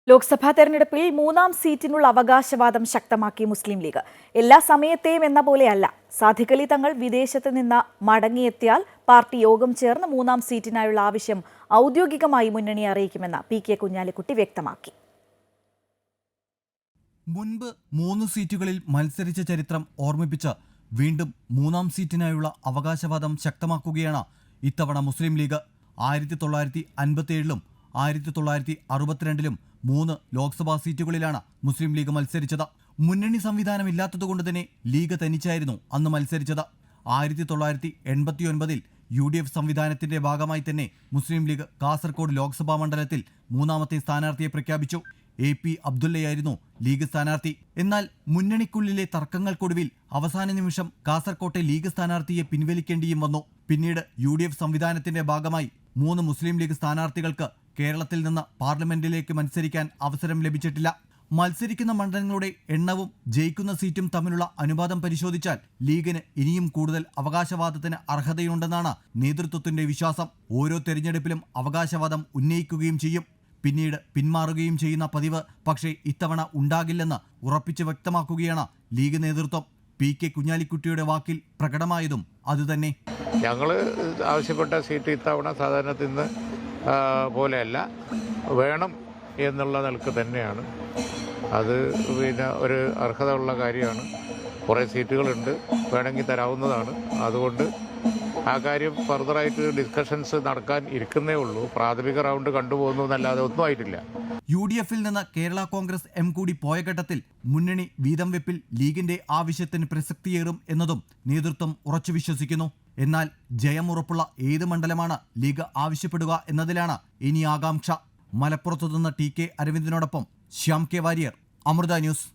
ലോക്സഭാ തെരഞ്ഞെടുപ്പിൽ മൂന്നാം സീറ്റിനുള്ള അവകാശവാദം ശക്തമാക്കി മുസ്ലിം ലീഗ്. എല്ലാ സമയത്തെയും എന്ന പോലെയല്ല. സാദിഖ് അലി തങ്ങൾ വിദേശത്ത് നിന്ന് മടങ്ങിയെത്തിയാൽ പാർട്ടി യോഗം ചേർന്ന് മൂന്നാം സീറ്റിനായുള്ള ആവശ്യം ഔദ്യോഗികമായി മുന്നണിയെ അറിയിക്കുമെന്ന് പി കെ കുഞ്ഞാലിക്കുട്ടി വ്യക്തമാക്കി. മുൻപ് 3 സീറ്റുകളിൽ മത്സരിച്ച ചരിത്രം ഓർമ്മിപ്പിച്ച് വീണ്ടും മൂന്നാം സീറ്റിനായുള്ള അവകാശവാദം ശക്തമാക്കുകയാണ് ഇത്തവണ മുസ്ലിം ലീഗ്. 1957ലും 1962ലും 3 ലോക്സഭാ സീറ്റുകളിലാണ് മുസ്ലിം ലീഗ് മത്സരിച്ചത്. മുന്നണി സംവിധാനമില്ലാത്തതുകൊണ്ട് തന്നെ ലീഗ് തനിച്ചായിരുന്നു അന്ന് മത്സരിച്ചത്. 1989ൽ UDF സംവിധാനത്തിന്റെ ഭാഗമായി തന്നെ മുസ്ലിം ലീഗ് കാസർഗോഡ് ലോക്സഭാ മണ്ഡലത്തിൽ മൂന്നാമത്തെ സ്ഥാനാർത്ഥിയെ പ്രഖ്യാപിച്ചു. AP അബ്ദുള്ളയായിരുന്നു ലീഗ് സ്ഥാനാർത്ഥി. എന്നാൽ മുന്നണിക്കുള്ളിലെ തർക്കങ്ങൾക്കൊടുവിൽ അവസാന നിമിഷം കാസർകോട്ടെ ലീഗ് സ്ഥാനാർത്ഥിയെ പിൻവലിക്കേണ്ടിയും വന്നു. പിന്നീട് UDF സംവിധാനത്തിന്റെ ഭാഗമായി 3 മുസ്ലിം ലീഗ് സ്ഥാനാർത്ഥികൾക്ക് കേരളത്തിൽ നിന്ന് പാർലമെന്റിലേക്ക് മത്സരിക്കാൻ അവസരം ലഭിച്ചിട്ടില്ല. മത്സരിക്കുന്ന മണ്ഡലങ്ങളുടെ എണ്ണവും ജയിക്കുന്ന സീറ്റും തമ്മിലുള്ള അനുപാതം പരിശോധിച്ചാൽ ലീഗിന് ഇനിയും കൂടുതൽ അവകാശവാദത്തിന് അർഹതയുണ്ടെന്നാണ് നേതൃത്വത്തിന്റെ വിശ്വാസം. ഓരോ തെരഞ്ഞെടുപ്പിലും അവകാശവാദം ഉന്നയിക്കുകയും ചെയ്യും, പിന്നീട് പിന്മാറുകയും ചെയ്യുന്ന പതിവ് പക്ഷേ ഇത്തവണ ഉണ്ടാകില്ലെന്ന് ഉറപ്പിച്ച് വ്യക്തമാക്കുകയാണ് ലീഗ് നേതൃത്വം. PK കുഞ്ഞാലിക്കുട്ടിയുടെ വാക്കിൽ പ്രകടമായതും അതുതന്നെ. ഞങ്ങൾ ആവശ്യപ്പെട്ട സീറ്റ് ഇത്തവണ സാധാരണ പോലെയല്ല, വേണം എന്നുള്ള നിലക്ക് തന്നെയാണ്. അത് ഒരു അർഹത ഉള്ള കാര്യമാണ്. കുറേ സീറ്റുകളുണ്ട്, വേണമെങ്കിൽ തരാവുന്നതാണ്. അതുകൊണ്ട് ആ കാര്യം ഫർദറായിട്ട് ഡിസ്കഷൻസ് നടക്കാൻ ഇരിക്കുന്നേ ഉള്ളൂ. പ്രാഥമിക റൗണ്ട് കണ്ടുപോകുന്നു എന്നല്ലാതെ ഒന്നും ആയിട്ടില്ല. UDFൽ നിന്ന് കേരള കോൺഗ്രസ് M കൂടി പോയ ഘട്ടത്തിൽ മുന്നണി വീതം വെപ്പിൽ ലീഗിന്റെ ആവശ്യത്തിന് പ്രസക്തിയേറും എന്നതും നേതൃത്വം ഉറച്ചു വിശ്വസിക്കുന്നു. എന്നാൽ ജയമുറപ്പുള്ള ഏത് മണ്ഡലമാണ് ലീഗ് ആവശ്യപ്പെടുക എന്നതിലാണ് ഇനി ആകാംക്ഷ. മലപ്പുറത്തുനിന്ന് TK അരവിന്ദിനോടൊപ്പം ശ്യാം K വാര്യർ, അമൃത ന്യൂസ്.